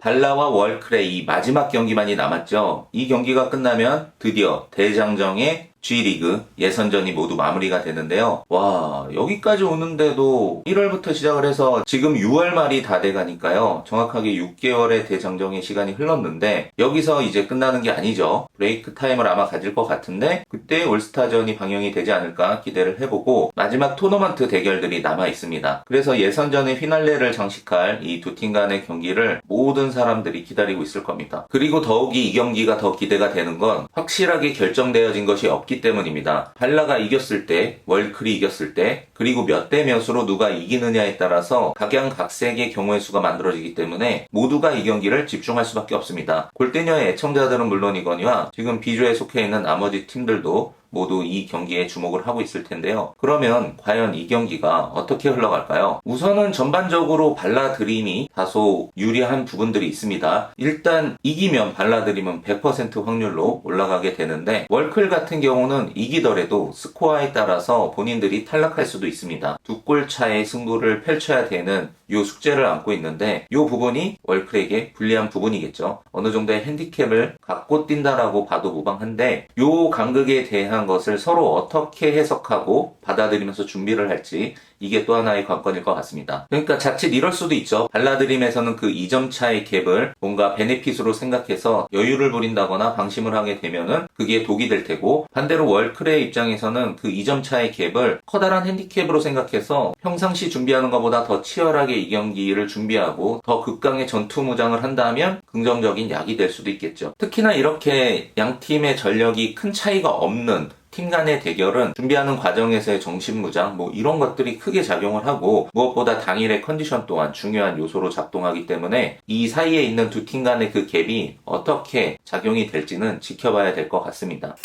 발라와 월클의 이 마지막 경기만이 남았죠. 이 경기가 끝나면 드디어 대장정의 G리그 예선전이 모두 마무리가 되는데요. 와, 여기까지 오는데도 1월부터 시작을 해서 지금 6월 말이 다 돼가니까요. 정확하게 6개월의 대장정의 시간이 흘렀는데 여기서 이제 끝나는 게 아니죠. 브레이크 타임을 아마 가질 것 같은데 그때 올스타전이 방영이 되지 않을까 기대를 해보고 마지막 토너먼트 대결들이 남아 있습니다. 그래서 예선전의 피날레를 장식할 이 두 팀 간의 경기를 모든 사람들이 기다리고 있을 겁니다. 그리고 더욱이 이 경기가 더 기대가 되는 건 확실하게 결정되어진 것이 없기 때문입니다. 발라가 이겼을 때, 월클이 이겼을 때, 그리고 몇 대 몇으로 누가 이기느냐에 따라서 각양각색의 경우의 수가 만들어지기 때문에 모두가 이 경기를 집중할 수밖에 없습니다. 골대녀의 애청자들은 물론이거니와 지금 B조에 속해 있는 나머지 팀들도 모두 이 경기에 주목을 하고 있을 텐데요. 그러면 과연 이 경기가 어떻게 흘러갈까요? 우선은 전반적으로 발라드림이 다소 유리한 부분들이 있습니다. 일단 이기면 발라드림은 100% 확률로 올라가게 되는데 월클 같은 경우는 이기더라도 스코어에 따라서 본인들이 탈락할 수도 있습니다. 두 골 차의 승부를 펼쳐야 되는 요 숙제를 안고 있는데 요 부분이 월클에게 불리한 부분이겠죠. 어느 정도의 핸디캡을 갖고 뛴다라고 봐도 무방한데 요 간극에 대한 것을 서로 어떻게 해석하고 받아들이면서 준비를 할지 이게 또 하나의 관건일 것 같습니다. 그러니까 자칫 이럴 수도 있죠. 발라드림에서는 그 2점 차의 갭을 뭔가 베네핏으로 생각해서 여유를 부린다거나 방심을 하게 되면은 그게 독이 될 테고 반대로 월클의 입장에서는 그 2점 차의 갭을 커다란 핸디캡으로 생각해서 평상시 준비하는 것보다 더 치열하게 이 경기를 준비하고 더 극강의 전투 무장을 한다면 긍정적인 약이 될 수도 있겠죠. 특히나 이렇게 양 팀의 전력이 큰 차이가 없는 팀 간의 대결은 준비하는 과정에서의 정신무장 이런 것들이 크게 작용을 하고 무엇보다 당일의 컨디션 또한 중요한 요소로 작동하기 때문에 이 사이에 있는 두 팀 간의 그 갭이 어떻게 작용이 될지는 지켜봐야 될 것 같습니다.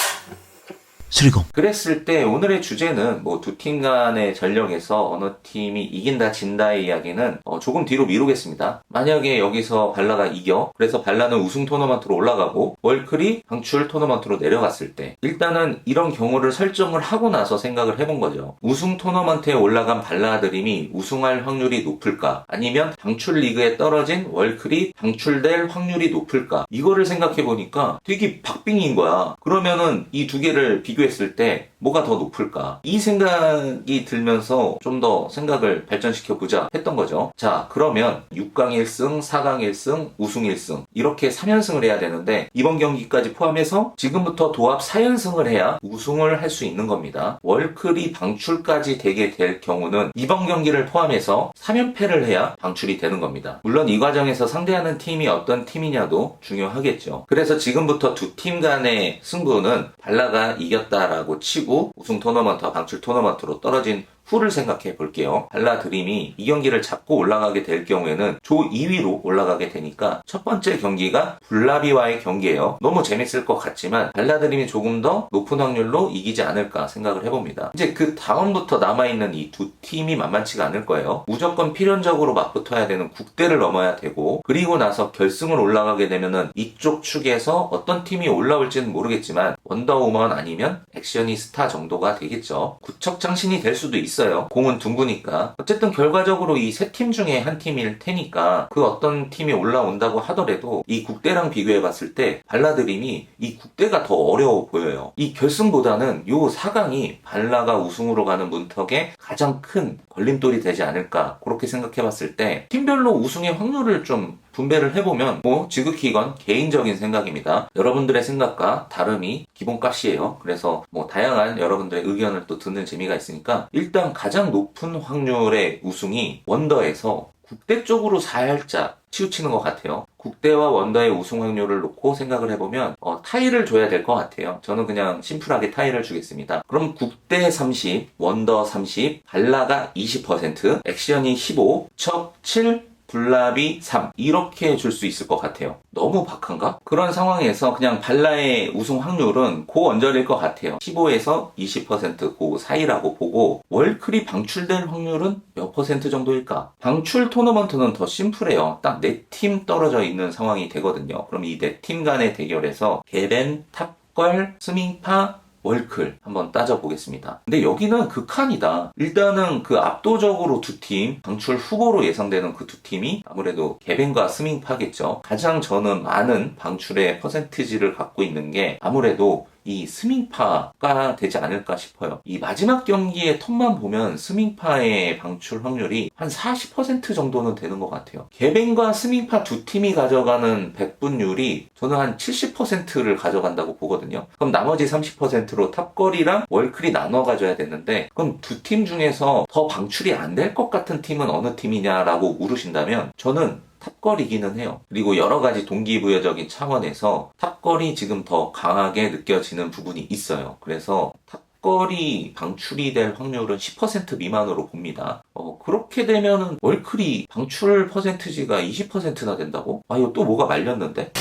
수리공. 그랬을 때 오늘의 주제는 두 팀 간의 전력에서 어느 팀이 이긴다 진다의 이야기는 조금 뒤로 미루겠습니다. 만약에 여기서 발라가 이겨 그래서 발라는 우승 토너먼트로 올라가고 월클이 방출 토너먼트로 내려갔을 때 일단은 이런 경우를 설정을 하고 나서 생각을 해본 거죠. 우승 토너먼트에 올라간 발라드림이 우승할 확률이 높을까 아니면 방출 리그에 떨어진 월클이 방출될 확률이 높을까 이거를 생각해 보니까 되게 박빙인 거야. 그러면은 이 두 개를 비교했을 때 뭐가 더 높을까? 이 생각이 들면서 좀 더 생각을 발전시켜보자 했던 거죠. 자, 그러면 6강 1승, 4강 1승, 우승 1승 이렇게 3연승을 해야 되는데 이번 경기까지 포함해서 지금부터 도합 4연승을 해야 우승을 할 수 있는 겁니다. 월클이 방출까지 되게 될 경우는 이번 경기를 포함해서 3연패를 해야 방출이 되는 겁니다. 물론 이 과정에서 상대하는 팀이 어떤 팀이냐도 중요하겠죠. 그래서 지금부터 두 팀 간의 승부는 발라가 이겼다라고 치고 우승 토너먼트와 방출 토너먼트로 떨어진 후를 생각해 볼게요. 발라드림이 이 경기를 잡고 올라가게 될 경우에는 조 2위로 올라가게 되니까 첫 번째 경기가 블라비와의 경기예요. 너무 재밌을 것 같지만 발라드림이 조금 더 높은 확률로 이기지 않을까 생각을 해봅니다. 이제 그 다음부터 남아있는 이 두 팀이 만만치가 않을 거예요. 무조건 필연적으로 맞붙어야 되는 국대를 넘어야 되고 그리고 나서 결승을 올라가게 되면은 이쪽 축에서 어떤 팀이 올라올지는 모르겠지만 원더우먼 아니면 액션이스타 정도가 되겠죠. 구척장신이 될 수도 있어요. 공은 둥그니까. 어쨌든 결과적으로 이 세 팀 중에 한 팀일 테니까 그 어떤 팀이 올라온다고 하더라도 이 국대랑 비교해봤을 때 발라드림이 이 국대가 더 어려워 보여요. 이 결승보다는 요 4강이 발라가 우승으로 가는 문턱에 가장 큰 걸림돌이 되지 않을까 그렇게 생각해봤을 때 팀별로 우승의 확률을 좀 분배를 해보면 지극히 이건 개인적인 생각입니다. 여러분들의 생각과 다름이 기본값이에요. 그래서 다양한 여러분들의 의견을 또 듣는 재미가 있으니까 일단 가장 높은 확률의 우승이 원더에서 국대 쪽으로 살짝 치우치는 것 같아요. 국대와 원더의 우승 확률을 놓고 생각을 해보면 타이를 줘야 될 것 같아요. 저는 그냥 심플하게 타이를 주겠습니다. 그럼 국대 30, 원더 30, 발라가 20%, 액션이 15, 척 7, 블라비 3 이렇게 줄 수 있을 것 같아요. 너무 박한가? 그런 상황에서 그냥 발라의 우승 확률은 그 언저리일 것 같아요. 15에서 20% 그 사이라고 보고 월클이 방출될 확률은 몇 퍼센트 정도일까? 방출 토너먼트는 더 심플해요. 딱 4팀 떨어져 있는 상황이 되거든요. 그럼 이 4팀 간의 대결에서 게렌, 탑걸, 스밍파, 월클 한번 따져보겠습니다. 근데 여기는 극한이다. 일단은 그 압도적으로 두 팀, 방출 후보로 예상되는 그 두 팀이 아무래도 개벤과 스밍파겠죠. 가장 저는 많은 방출의 퍼센티지를 갖고 있는 게 아무래도 이 스밍파가 되지 않을까 싶어요. 이 마지막 경기의 턴만 보면 스밍파의 방출 확률이 한 40% 정도는 되는 것 같아요. 개벤과 스밍파 두 팀이 가져가는 백분율이 저는 한 70%를 가져간다고 보거든요. 그럼 나머지 30%로 탑걸이랑 월클이 나눠 가져야 되는데, 그럼 두 팀 중에서 더 방출이 안 될 것 같은 팀은 어느 팀이냐라고 물으신다면 저는 탑걸이기는 해요. 그리고 여러 가지 동기부여적인 차원에서 탑걸이 지금 더 강하게 느껴지는 부분이 있어요. 그래서 탑걸이 방출이 될 확률은 10% 미만으로 봅니다. 그렇게 되면은 월클이 방출 퍼센티지가 20%나 된다고? 아, 이거 또 뭐가 말렸는데?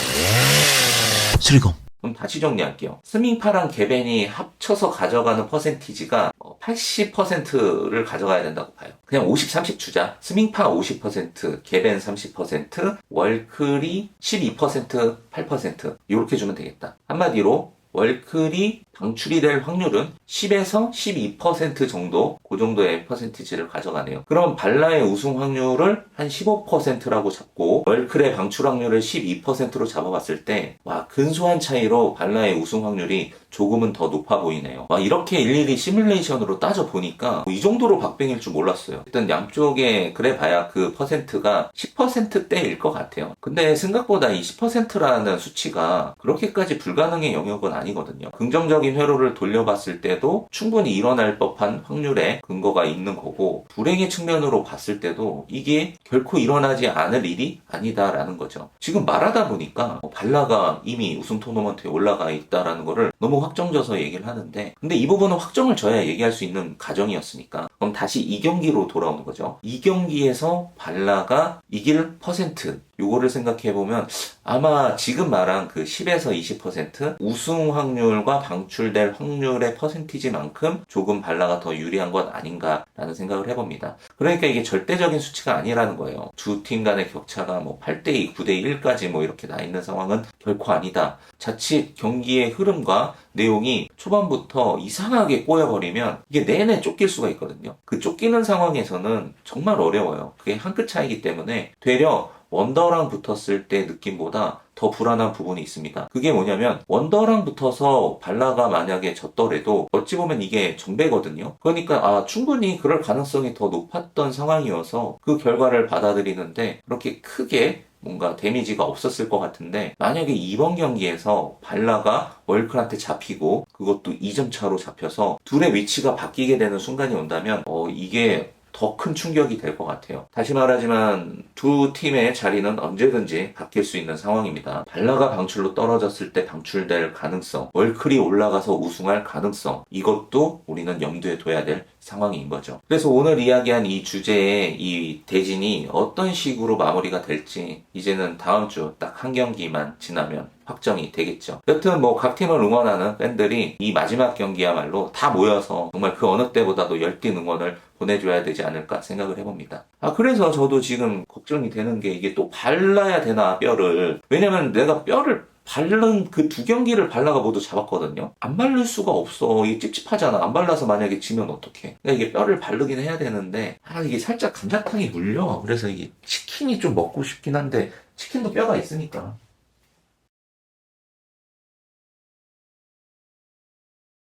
슬리검 그럼 다시 정리할게요. 스밍파랑 개벤이 합쳐서 가져가는 퍼센티지가 80%를 가져가야 된다고 봐요. 그냥 50, 30 주자. 스밍파 50%, 개벤 30%, 월클이 12%, 8% 이렇게 주면 되겠다. 한마디로 월클이 방출이 될 확률은 10에서 12% 정도, 그 정도의 퍼센티지를 가져가네요. 그럼 발라의 우승 확률을 한 15%라고 잡고 월클의 방출 확률을 12%로 잡아봤을 때 와, 근소한 차이로 발라의 우승 확률이 조금은 더 높아 보이네요. 와, 이렇게 일일이 시뮬레이션으로 따져보니까 이 정도로 박빙일 줄 몰랐어요. 일단 양쪽에 그래봐야 그 퍼센트가 10%대일 것 같아요. 근데 생각보다 이 10%라는 수치가 그렇게까지 불가능의 영역은 아니거든요. 긍정적인 회로를 돌려봤을 때도 충분히 일어날 법한 확률에 근거가 있는 거고, 불행의 측면으로 봤을 때도 이게 결코 일어나지 않을 일이 아니다라는 거죠. 지금 말하다 보니까 발라가 이미 우승 토너먼트에 올라가 있다라는 거를 너무 확정져서 얘기를 하는데, 근데 이 부분은 확정을 져야 얘기할 수 있는 가정이었으니까 그럼 다시 이 경기로 돌아오는 거죠. 이 경기에서 발라가 이길 퍼센트, 요거를 생각해보면 아마 지금 말한 그 10에서 20% 우승 확률과 방출될 확률의 퍼센티지만큼 조금 발라가 더 유리한 것 아닌가라는 생각을 해봅니다. 그러니까 이게 절대적인 수치가 아니라는 거예요. 두 팀 간의 격차가 뭐 8대2, 9대1까지 뭐 이렇게 나 있는 상황은 결코 아니다. 자칫 경기의 흐름과 내용이 초반부터 이상하게 꼬여버리면 이게 내내 쫓길 수가 있거든요. 그 쫓기는 상황에서는 정말 어려워요. 그게 한 끗 차이기 때문에 되려 원더랑 붙었을 때 느낌보다 더 불안한 부분이 있습니다. 그게 뭐냐면 원더랑 붙어서 발라가 만약에 졌더라도 어찌 보면 이게 정배거든요. 그러니까 충분히 그럴 가능성이 더 높았던 상황이어서 그 결과를 받아들이는데 그렇게 크게 뭔가 데미지가 없었을 것 같은데, 만약에 이번 경기에서 발라가 월클한테 잡히고 그것도 2점 차로 잡혀서 둘의 위치가 바뀌게 되는 순간이 온다면 이게 더 큰 충격이 될 것 같아요. 다시 말하지만 두 팀의 자리는 언제든지 바뀔 수 있는 상황입니다. 발라가 방출로 떨어졌을 때 방출될 가능성, 월클이 올라가서 우승할 가능성, 이것도 우리는 염두에 둬야 될 상황인 거죠. 그래서 오늘 이야기한 이 주제의 이 대진이 어떤 식으로 마무리가 될지 이제는 다음 주 딱 한 경기만 지나면 확정이 되겠죠. 여튼 뭐 각 팀을 응원하는 팬들이 이 마지막 경기야말로 다 모여서 정말 그 어느 때보다도 열띤 응원을 보내줘야 되지 않을까 생각을 해봅니다. 그래서 저도 지금 걱정이 되는 게 이게 또 발라야 되나 뼈를. 왜냐면 내가 뼈를 바른 그 두 경기를 발라가 모두 잡았거든요. 안 바를 수가 없어. 이게 찝찝하잖아. 안 발라서 만약에 지면 어떡해. 그러니까 이게 뼈를 바르긴 해야 되는데 이게 살짝 감자탕이 물려. 그래서 이게 치킨이 좀 먹고 싶긴 한데 치킨도 뼈가 있으니까